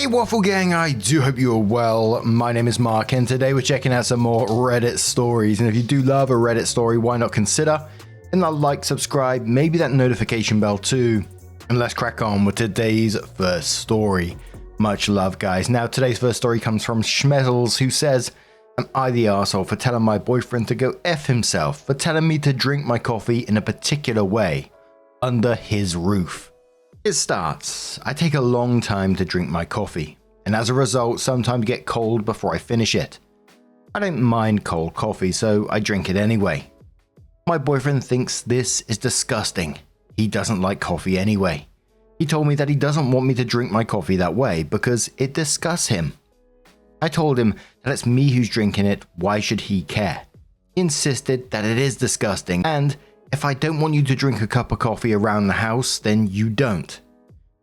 Hey Waffle Gang, I do hope you are well. My name is Mark and today we're checking out some more Reddit stories. And if you do love a Reddit story, why not consider hitting that like, subscribe, maybe that notification bell too. And let's crack on with today's first story. Much love, guys. Now today's first story comes from Schmettles, who says, "Am I the arsehole for telling my boyfriend to go F himself for telling me to drink my coffee in a particular way under his roof?" It starts, "I take a long time to drink my coffee, and as a result sometimes get cold before I finish it. I don't mind cold coffee, so I drink it anyway. My boyfriend thinks this is disgusting. He doesn't like coffee anyway. He told me that he doesn't want me to drink my coffee that way because it disgusts him. I told him that it's me who's drinking it, why should he care? He insisted that it is disgusting, and if I don't want you to drink a cup of coffee around the house, then you don't.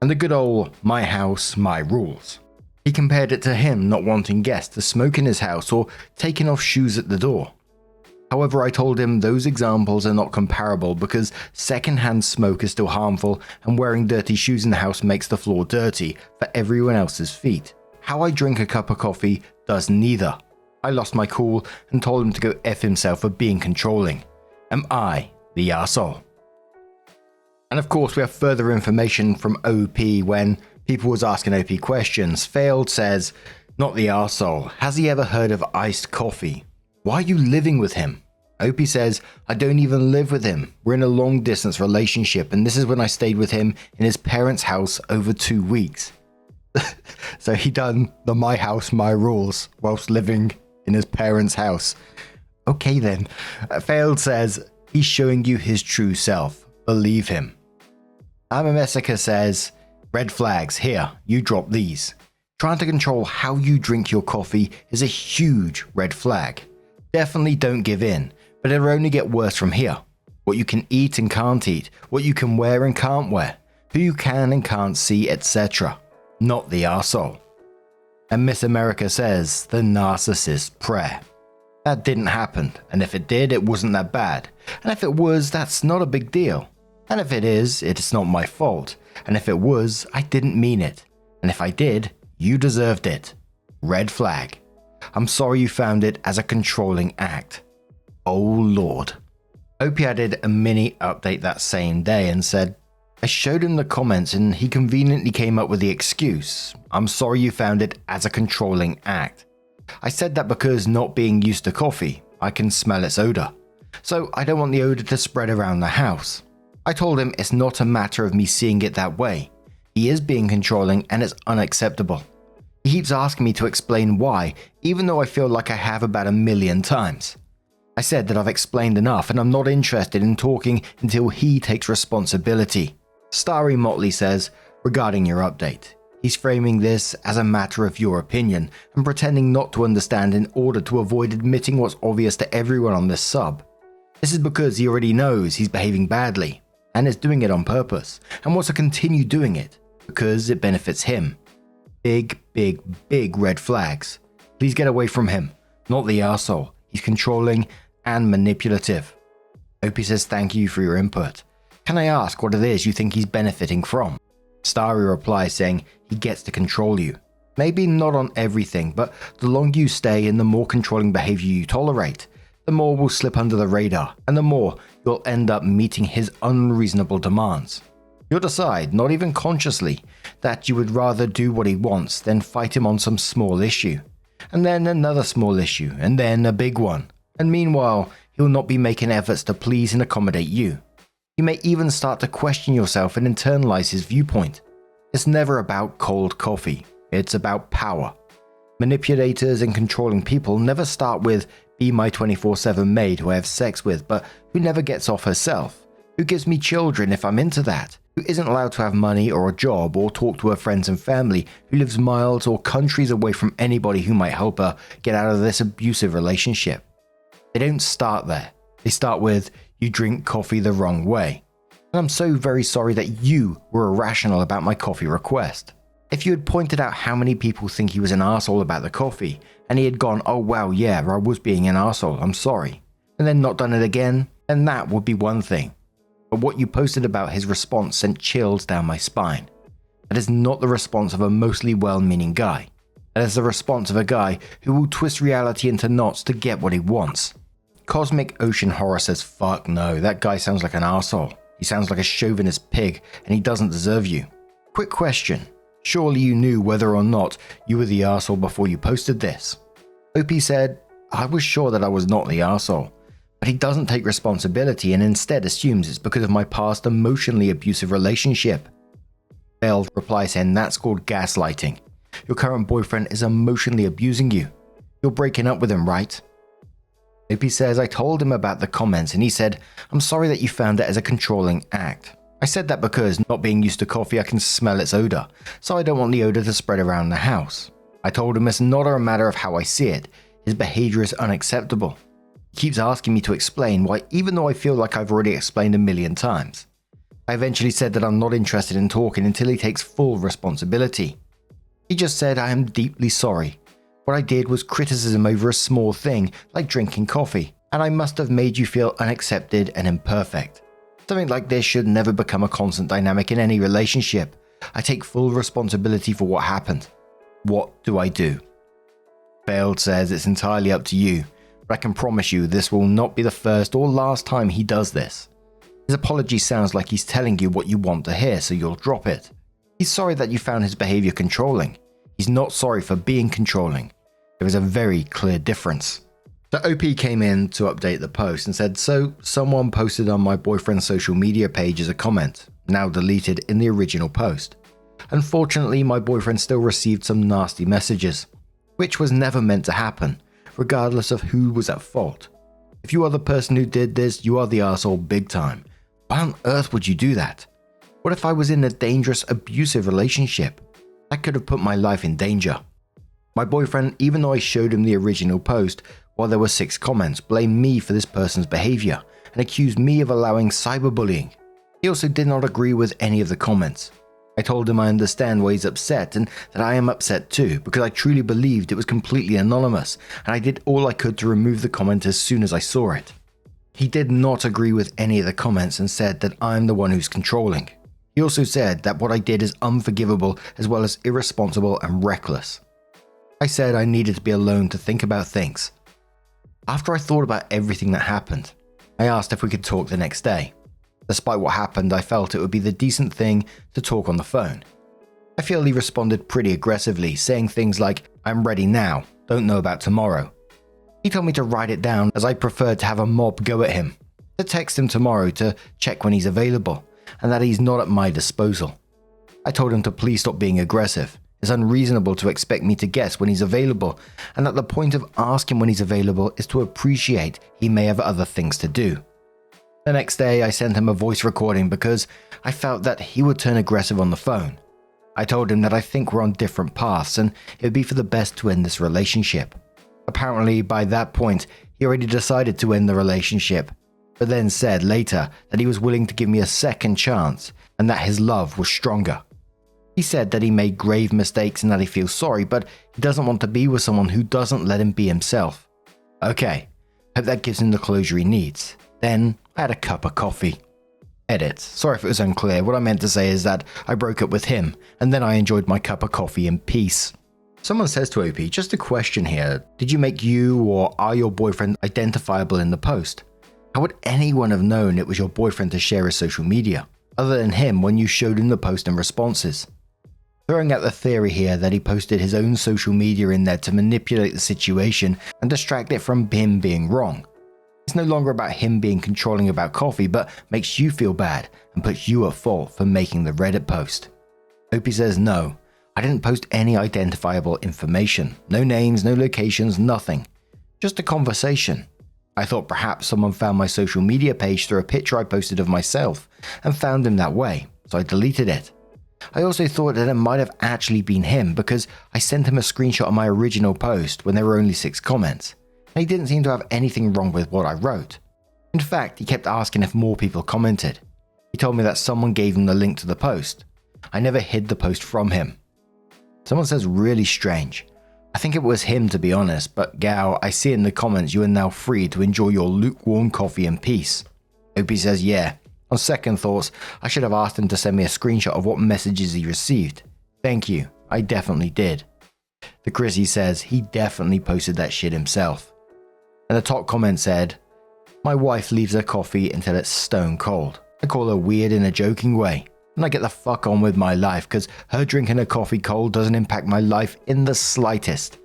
And the good old my house, my rules." He compared it to him not wanting guests to smoke in his house or taking off shoes at the door. However, I told him those examples are not comparable because secondhand smoke is still harmful and wearing dirty shoes in the house makes the floor dirty for everyone else's feet. How I drink a cup of coffee does neither. I lost my cool and told him to go F himself for being controlling. Am I the arsehole? And of course we have further information from OP when people was asking OP questions. Failed says, "Not the arsehole. Has he ever heard of iced coffee? Why are you living with him?" OP says, "I don't even live with him. We're in a long distance relationship and this is when I stayed with him in his parents' house over 2 weeks." So he done the my house, my rules whilst living in his parents' house. Okay then. Failed says, "He's showing you his true self. Believe him." Amamesica says, "Red flags, here, you drop these. Trying to control how you drink your coffee is a huge red flag. Definitely don't give in, but it'll only get worse from here. What you can eat and can't eat, what you can wear and can't wear, who you can and can't see, etc. Not the arsehole." And Miss America says, "The narcissist prayer. That didn't happen, and if it did, it wasn't that bad. And if it was, that's not a big deal. And if it is, it's not my fault. And if it was, I didn't mean it. And if I did, you deserved it. Red flag. I'm sorry you found it as a controlling act. Oh Lord." Opie added a mini update that same day and said, "I showed him the comments and he conveniently came up with the excuse. I'm sorry you found it as a controlling act. I said that because not being used to coffee, I can smell its odor. So I don't want the odor to spread around the house. I told him it's not a matter of me seeing it that way. He is being controlling and it's unacceptable. He keeps asking me to explain why, even though I feel like I have about 1,000,000 times. I said that I've explained enough and I'm not interested in talking until he takes responsibility." Starry Motley says, "Regarding your update, he's framing this as a matter of your opinion and pretending not to understand in order to avoid admitting what's obvious to everyone on this sub. This is because he already knows he's behaving badly and is doing it on purpose and wants to continue doing it because it benefits him. Big, big, big red flags. Please get away from him. Not the arsehole. He's controlling and manipulative." Opie says, "Thank you for your input. Can I ask what it is you think he's benefiting from?" Starry replies saying he gets to control you. Maybe not on everything, but the longer you stay and the more controlling behavior you tolerate, the more will slip under the radar and the more you'll end up meeting his unreasonable demands. You'll decide, not even consciously, that you would rather do what he wants than fight him on some small issue, and then another small issue, and then a big one. And meanwhile, he'll not be making efforts to please and accommodate you. You may even start to question yourself and internalize his viewpoint. It's never about cold coffee, it's about power. Manipulators and controlling people never start with "be my 24/7 maid who I have sex with but who never gets off herself, who gives me children if I'm into that, who isn't allowed to have money or a job or talk to her friends and family, who lives miles or countries away from anybody who might help her get out of this abusive relationship." They don't start there. They start with, "You drink coffee the wrong way. And I'm so very sorry that you were irrational about my coffee request." If you had pointed out how many people think he was an arsehole about the coffee, and he had gone, "Oh wow, yeah, I was being an arsehole, I'm sorry," and then not done it again, then that would be one thing. But what you posted about his response sent chills down my spine. That is not the response of a mostly well-meaning guy. That is the response of a guy who will twist reality into knots to get what he wants. Cosmic Ocean Horror says, fuck no, that guy sounds like an arsehole. He sounds like a chauvinist pig, and he doesn't deserve you. Quick question. Surely you knew whether or not you were the arsehole before you posted this? OP said, I was sure that I was not the arsehole, but he doesn't take responsibility and instead assumes it's because of my past emotionally abusive relationship. Failed reply saying that's called gaslighting. Your current boyfriend is emotionally abusing you. You're breaking up with him, right? OP says, I told him about the comments and he said, I'm sorry that you found it as a controlling act. I said that because, not being used to coffee, I can smell its odor, so I don't want the odor to spread around the house. I told him it's not a matter of how I see it. His behavior is unacceptable. He keeps asking me to explain why, even though I feel like I've already explained a million times. I eventually said that I'm not interested in talking until he takes full responsibility. He just said, I am deeply sorry. What I did was criticism over a small thing like drinking coffee, and I must have made you feel unaccepted and imperfect. Something like this should never become a constant dynamic in any relationship. I take full responsibility for what happened. What do I do? Failed says it's entirely up to you, but I can promise you this will not be the first or last time he does this. His apology sounds like he's telling you what you want to hear, so you'll drop it. He's sorry that you found his behavior controlling. He's not sorry for being controlling. There is a very clear difference. So OP came in to update the post and said, so someone posted on my boyfriend's social media page as a comment, now deleted in the original post. Unfortunately, my boyfriend still received some nasty messages, which was never meant to happen, regardless of who was at fault. If you are the person who did this, you are the arsehole big time. Why on earth would you do that? What if I was in a dangerous, abusive relationship? That could have put my life in danger. My boyfriend, even though I showed him the original post, while there were 6 comments, blamed me for this person's behavior and accused me of allowing cyberbullying. He also did not agree with any of the comments. I told him I understand why he's upset and that I am upset too, because I truly believed it was completely anonymous and I did all I could to remove the comment as soon as I saw it. He did not agree with any of the comments and said that I'm the one who's controlling. He also said that what I did is unforgivable as well as irresponsible and reckless. I said I needed to be alone to think about things. After I thought about everything that happened, I asked if we could talk the next day. Despite what happened, I felt it would be the decent thing to talk on the phone. I feel he responded pretty aggressively, saying things like, I'm ready now, don't know about tomorrow. He told me to write it down as I preferred to have a mob go at him, to text him tomorrow to check when he's available, and that he's not at my disposal. I told him to please stop being aggressive. It's unreasonable to expect me to guess when he's available, and that the point of asking when he's available is to appreciate he may have other things to do. The next day, I sent him a voice recording because I felt that he would turn aggressive on the phone. I told him that I think we're on different paths and it would be for the best to end this relationship. Apparently, by that point, he already decided to end the relationship, but then said later that he was willing to give me a second chance and that his love was stronger. He said that he made grave mistakes and that he feels sorry, but he doesn't want to be with someone who doesn't let him be himself. Okay, hope that gives him the closure he needs. Then I had a cup of coffee. Edit. Sorry if it was unclear. What I meant to say is that I broke up with him, and then I enjoyed my cup of coffee in peace. Someone says to OP, just a question here. Did you make you or are your boyfriend identifiable in the post? How would anyone have known it was your boyfriend to share his social media, other than him when you showed him the post and responses? Throwing out the theory here that he posted his own social media in there to manipulate the situation and distract it from him being wrong. It's no longer about him being controlling about coffee, but makes you feel bad and puts you at fault for making the Reddit post. OP says no, I didn't post any identifiable information. No names, no locations, nothing. Just a conversation. I thought perhaps someone found my social media page through a picture I posted of myself and found him that way, so I deleted it. I also thought that it might have actually been him because I sent him a screenshot of my original post when there were only 6 comments, and he didn't seem to have anything wrong with what I wrote. In fact, he kept asking if more people commented. He told me that someone gave him the link to the post. I never hid the post from him. Someone says really strange. I think it was him to be honest, but Gao, I see in the comments you are now free to enjoy your lukewarm coffee in peace. OP says yeah, On second thoughts, I should have asked him to send me a screenshot of what messages he received. Thank you, I definitely did. The Chrissy says he definitely posted that shit himself. And the top comment said, my wife leaves her coffee until it's stone cold. I call her weird in a joking way. And I get the fuck on with my life because her drinking her coffee cold doesn't impact my life in the slightest.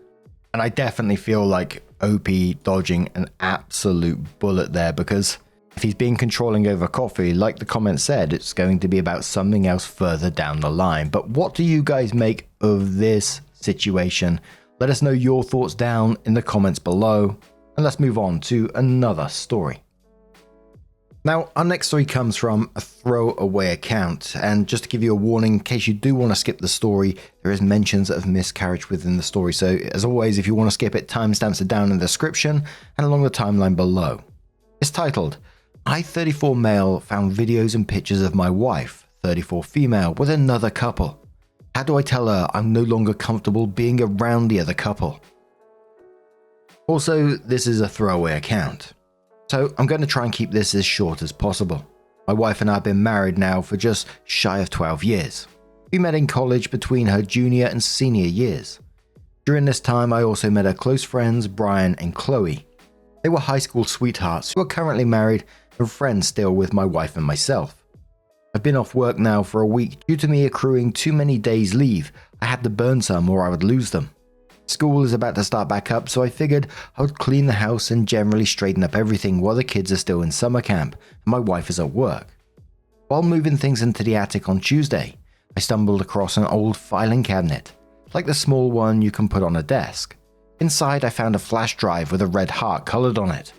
And I definitely feel like OP dodging an absolute bullet there, because if he's being controlling over coffee, like the comment said, it's going to be about something else further down the line. But what do you guys make of this situation? Let us know your thoughts down in the comments below, and let's move on to another story. Now, our next story comes from a throwaway account, and just to give you a warning, in case you do want to skip the story, there is mentions of miscarriage within the story. So as always, if you want to skip it, timestamps are down in the description and along the timeline below. It's titled, I, 34 male, found videos and pictures of my wife, 34 female, with another couple. How do I tell her I'm no longer comfortable being around the other couple? Also, this is a throwaway account, so I'm going to try and keep this as short as possible. My wife and I have been married now for just shy of 12 years. We met in college between her junior and senior years. During this time, I also met her close friends Brian and Chloe. They were high school sweethearts who are currently married and friends still with my wife and myself. I've been off work now for a week due to me accruing too many days leave. I had to burn some or I would lose them. School is about to start back up, so I figured I would clean the house and generally straighten up everything while the kids are still in summer camp and my wife is at work. While moving things into the attic on Tuesday, I stumbled across an old filing cabinet, like the small one you can put on a desk. Inside, I found a flash drive with a red heart colored on it.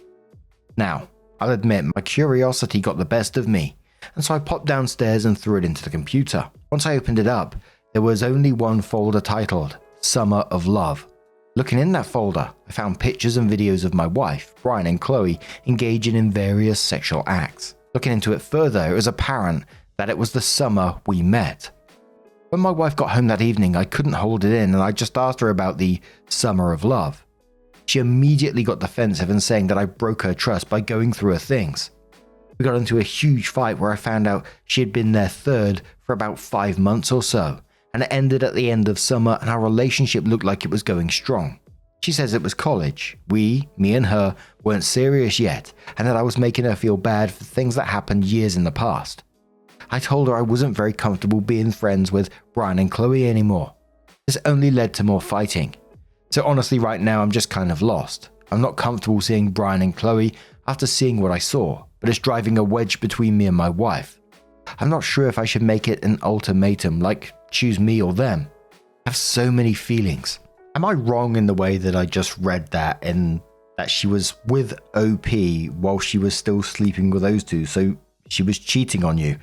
Now, I'll admit my curiosity got the best of me, and so I popped downstairs and threw it into the computer. Once I opened it up, there was only one folder titled Summer of Love. Looking in that folder, I found pictures and videos of my wife, Brian and Chloe, engaging in various sexual acts. Looking into it further, it was apparent that it was the summer we met. When my wife got home that evening, I couldn't hold it in and I just asked her about the Summer of Love. She immediately got defensive and saying that I broke her trust by going through her things. We got into a huge fight where I found out she had been their third for about 5 months or so, and it ended at the end of summer and our relationship looked like it was going strong. She says it was college. Me and her, weren't serious yet, and that I was making her feel bad for things that happened years in the past. I told her I wasn't very comfortable being friends with Brian and Chloe anymore. This only led to more fighting. So honestly right now I'm just kind of lost. I'm not comfortable seeing Brian and Chloe after seeing what I saw, but it's driving a wedge between me and my wife. I'm not sure if I should make it an ultimatum, like choose me or them. I have so many feelings. Am I wrong in the way that I just read that and that she was with OP while she was still sleeping with those two, so she was cheating on you?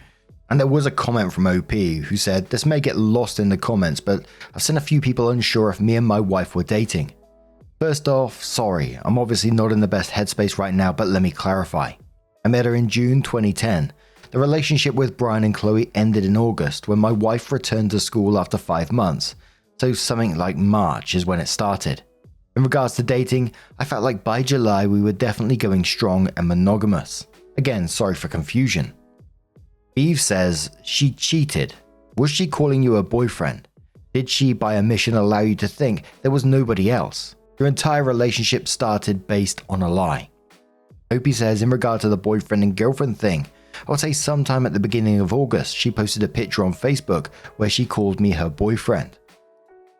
And there was a comment from OP who said, this may get lost in the comments, but I've seen a few people unsure if me and my wife were dating. First off, sorry, I'm obviously not in the best headspace right now, but let me clarify. I met her in June 2010. The relationship with Brian and Chloe ended in August when my wife returned to school after 5 months, so something like March is when it started. In regards to dating, I felt like by July we were definitely going strong and monogamous. Again, sorry for confusion. Eve says she cheated. Was she calling you a boyfriend? Did she by omission allow you to think there was nobody else? Your entire relationship started based on a lie. Opie says in regard to the boyfriend and girlfriend thing, I would say sometime at the beginning of August she posted a picture on Facebook where she called me her boyfriend.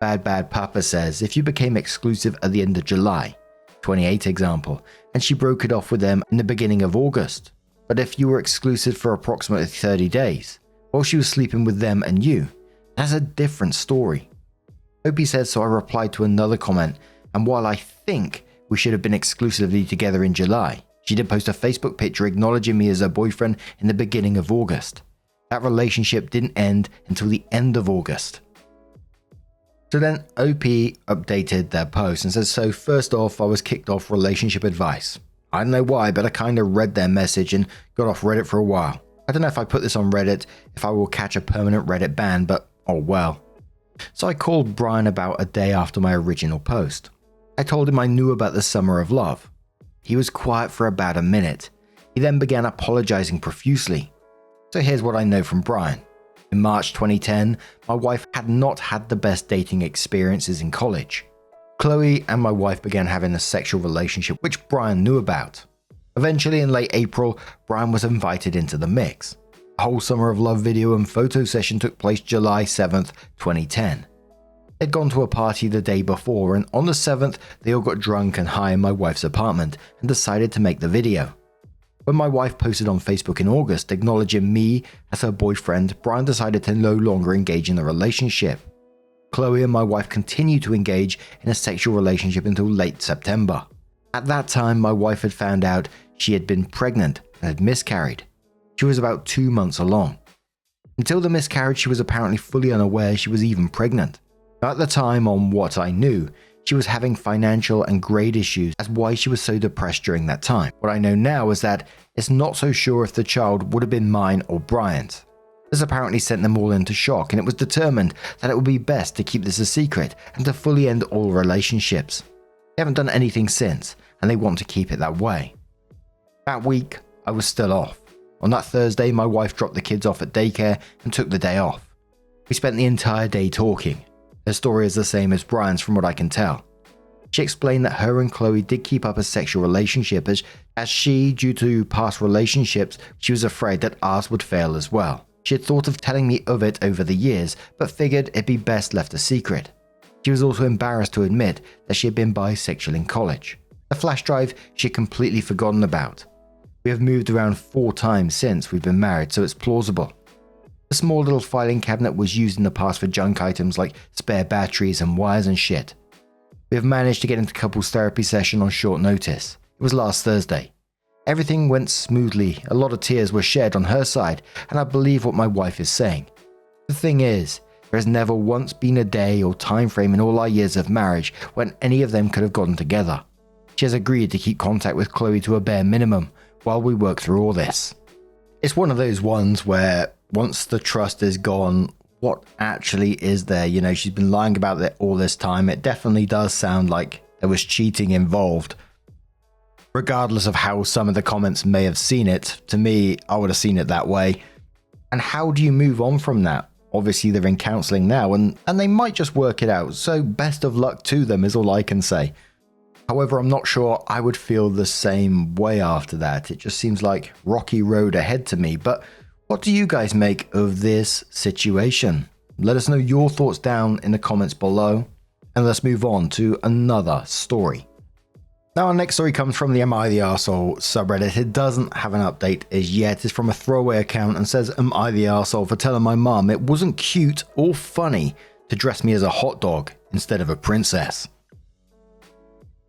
Bad Papa says if you became exclusive at the end of July, 28 example, and she broke it off with them in the beginning of August. But if you were exclusive for approximately 30 days, while she was sleeping with them and you, that's a different story. Opie says so I replied to another comment, and while I think we should have been exclusively together in July, she did post a Facebook picture acknowledging me as her boyfriend in the beginning of August. That relationship didn't end until the end of August. So then OP updated their post and says, so first off, I was kicked off relationship advice. I don't know why, but I kind of read their message and got off Reddit for a while. I don't know if I put this on Reddit, if I will catch a permanent Reddit ban, but oh well. So I called Brian about a day after my original post. I told him I knew about the Summer of Love. He was quiet for about a minute. He then began apologizing profusely. So here's what I know from Brian. In March 2010, my wife had not had the best dating experiences in college. Chloe and my wife began having a sexual relationship which Brian knew about. Eventually, in late April, Brian was invited into the mix. A whole summer of love video and photo session took place July 7th, 2010. They'd gone to a party the day before, and on the 7th, they all got drunk and high in my wife's apartment and decided to make the video. When my wife posted on Facebook in August acknowledging me as her boyfriend, Brian decided to no longer engage in the relationship. Chloe and my wife continued to engage in a sexual relationship until late September. At that time, my wife had found out she had been pregnant and had miscarried. She was about 2 months along. Until the miscarriage, she was apparently fully unaware she was even pregnant. At the time, on what I knew, she was having financial and grade issues as why she was so depressed during that time. What I know now is that it's not so sure if the child would have been mine or Brian's. This apparently sent them all into shock, and it was determined that it would be best to keep this a secret and to fully end all relationships. They haven't done anything since, and they want to keep it that way. That week, I was still off. On that Thursday, my wife dropped the kids off at daycare and took the day off. We spent the entire day talking. Her story is the same as Brian's from what I can tell. She explained that her and Chloe did keep up a sexual relationship as she, due to past relationships, she was afraid that ours would fail as well. She had thought of telling me of it over the years, but figured it'd be best left a secret. She was also embarrassed to admit that she had been bisexual in college. A flash drive she had completely forgotten about. We have moved around 4 times since we've been married, so it's plausible. The small little filing cabinet was used in the past for junk items like spare batteries and wires and shit. We have managed to get into couples therapy session on short notice. It was last Thursday. Everything went smoothly, a lot of tears were shed on her side, and I believe what my wife is saying. The thing is, there has never once been a day or time frame in all our years of marriage when any of them could have gotten together. She has agreed to keep contact with Chloe to a bare minimum while we work through all this. It's one of those ones where once the trust is gone, what actually is there? You know, she's been lying about it all this time. It definitely does sound like there was cheating involved. Regardless of how some of the comments may have seen it, to me, I would have seen it that way. And how do you move on from that? Obviously, they're in counseling now, and they might just work it out. So best of luck to them is all I can say. However, I'm not sure I would feel the same way after that. It just seems like rocky road ahead to me. But what do you guys make of this situation? Let us know your thoughts down in the comments below. And let's move on to another story. Now, our next story comes from the Am I the Arsehole subreddit. It doesn't have an update as yet. It's from a throwaway account and says, Am I the arsehole for telling my mum it wasn't cute or funny to dress me as a hot dog instead of a princess?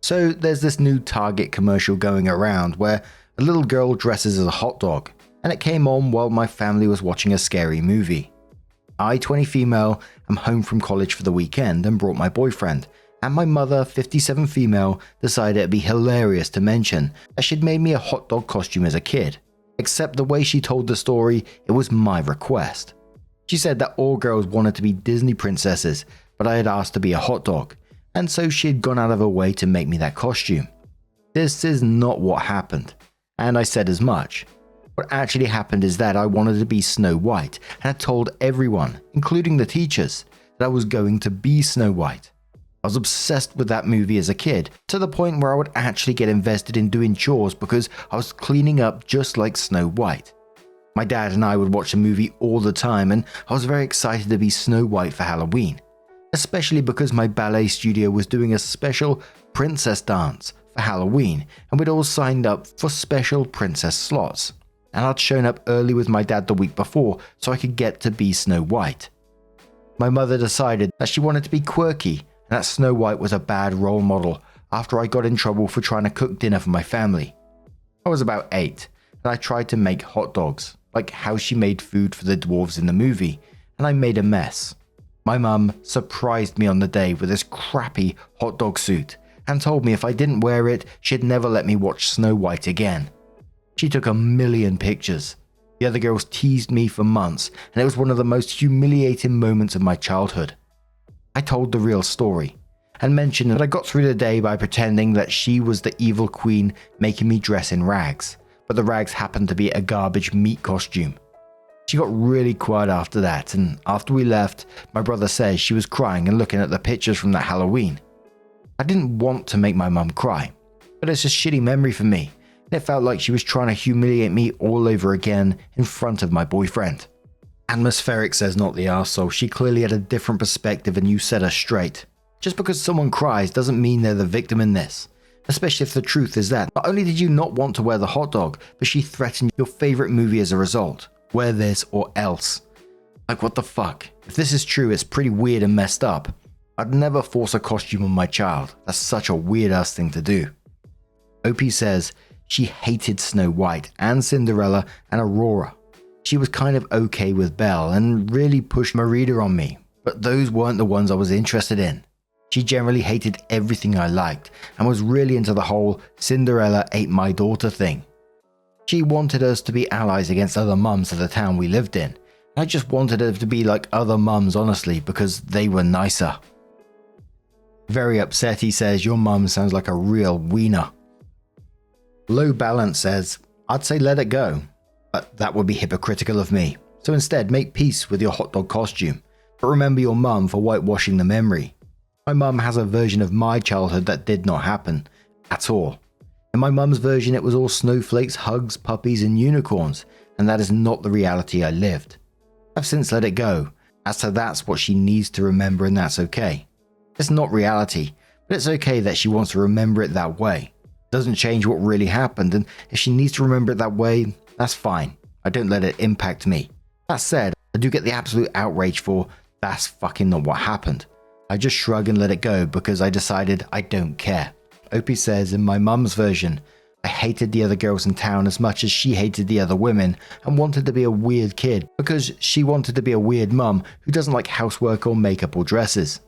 So there's this new Target commercial going around where a little girl dresses as a hot dog, and it came on while my family was watching a scary movie. I, 20 female, am home from college for the weekend and brought my boyfriend, and my mother, 57 female, decided it'd be hilarious to mention that she'd made me a hot dog costume as a kid, except the way she told the story, it was my request. She said that all girls wanted to be Disney princesses, but I had asked to be a hot dog, and so she had gone out of her way to make me that costume. This is not what happened, and I said as much. What actually happened is that I wanted to be Snow White, and had told everyone, including the teachers, that I was going to be Snow White. I was obsessed with that movie as a kid, to the point where I would actually get invested in doing chores because I was cleaning up just like Snow White. My dad and I would watch the movie all the time, and I was very excited to be Snow White for Halloween, especially because my ballet studio was doing a special princess dance for Halloween, and we'd all signed up for special princess slots. And I'd shown up early with my dad the week before so I could get to be Snow White. My mother decided that she wanted to be quirky and that Snow White was a bad role model after I got in trouble for trying to cook dinner for my family. I was about 8 and I tried to make hot dogs, like how she made food for the dwarves in the movie, and I made a mess. My mum surprised me on the day with this crappy hot dog suit and told me if I didn't wear it, she'd never let me watch Snow White again. She took a million pictures. The other girls teased me for months, and it was one of the most humiliating moments of my childhood. I told the real story, and mentioned that I got through the day by pretending that she was the evil queen making me dress in rags, but the rags happened to be a garbage meat costume. She got really quiet after that, and after we left, my brother says she was crying and looking at the pictures from that Halloween. I didn't want to make my mum cry, but it's a shitty memory for me, and it felt like she was trying to humiliate me all over again in front of my boyfriend. Atmospheric says not the arsehole, she clearly had a different perspective and you set her straight. Just because someone cries doesn't mean they're the victim in this. Especially if the truth is that not only did you not want to wear the hot dog, but she threatened your favorite movie as a result. Wear this or else. Like, what the fuck? If this is true, it's pretty weird and messed up. I'd never force a costume on my child. That's such a weird ass thing to do. OP says she hated Snow White and Cinderella and Aurora. She was kind of okay with Belle and really pushed Merida on me, but those weren't the ones I was interested in. She generally hated everything I liked and was really into the whole Cinderella ate my daughter thing. She wanted us to be allies against other mums of the town we lived in. I just wanted her to be like other mums, honestly, because they were nicer. Very upset, he says, your mum sounds like a real wiener. Low Balance says, I'd say let it go, but that would be hypocritical of me. So instead, make peace with your hot dog costume, but remember your mum for whitewashing the memory. My mum has a version of my childhood that did not happen at all. In my mum's version, it was all snowflakes, hugs, puppies, and unicorns, and that is not the reality I lived. I've since let it go, as to that's what she needs to remember, and that's okay. It's not reality, but it's okay that she wants to remember it that way. It doesn't change what really happened, and if she needs to remember it that way, that's fine. I don't let it impact me. That said, I do get the absolute outrage for, that's fucking not what happened. I just shrug and let it go because I decided I don't care. Opie says, in my mum's version, I hated the other girls in town as much as she hated the other women and wanted to be a weird kid because she wanted to be a weird mum who doesn't like housework or makeup or dresses.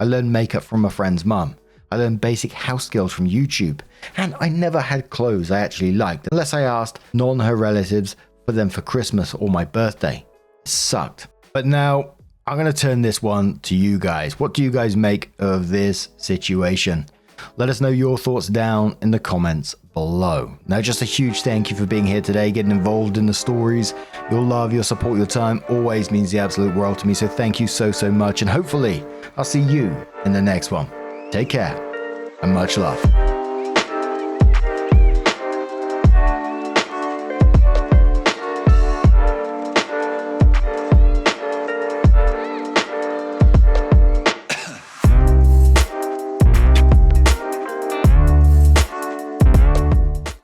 I learned makeup from a friend's mum. I learned basic house skills from YouTube. And I never had clothes I actually liked unless I asked her relatives for them for Christmas or my birthday. It sucked. But now I'm going to turn this one to you guys. What do you guys make of this situation? Let us know your thoughts down in the comments below. Now, just a huge thank you for being here today, getting involved in the stories. Your love, your support, your time always means the absolute world to me. So thank you so much. And hopefully I'll see you in the next one. Take care and much love.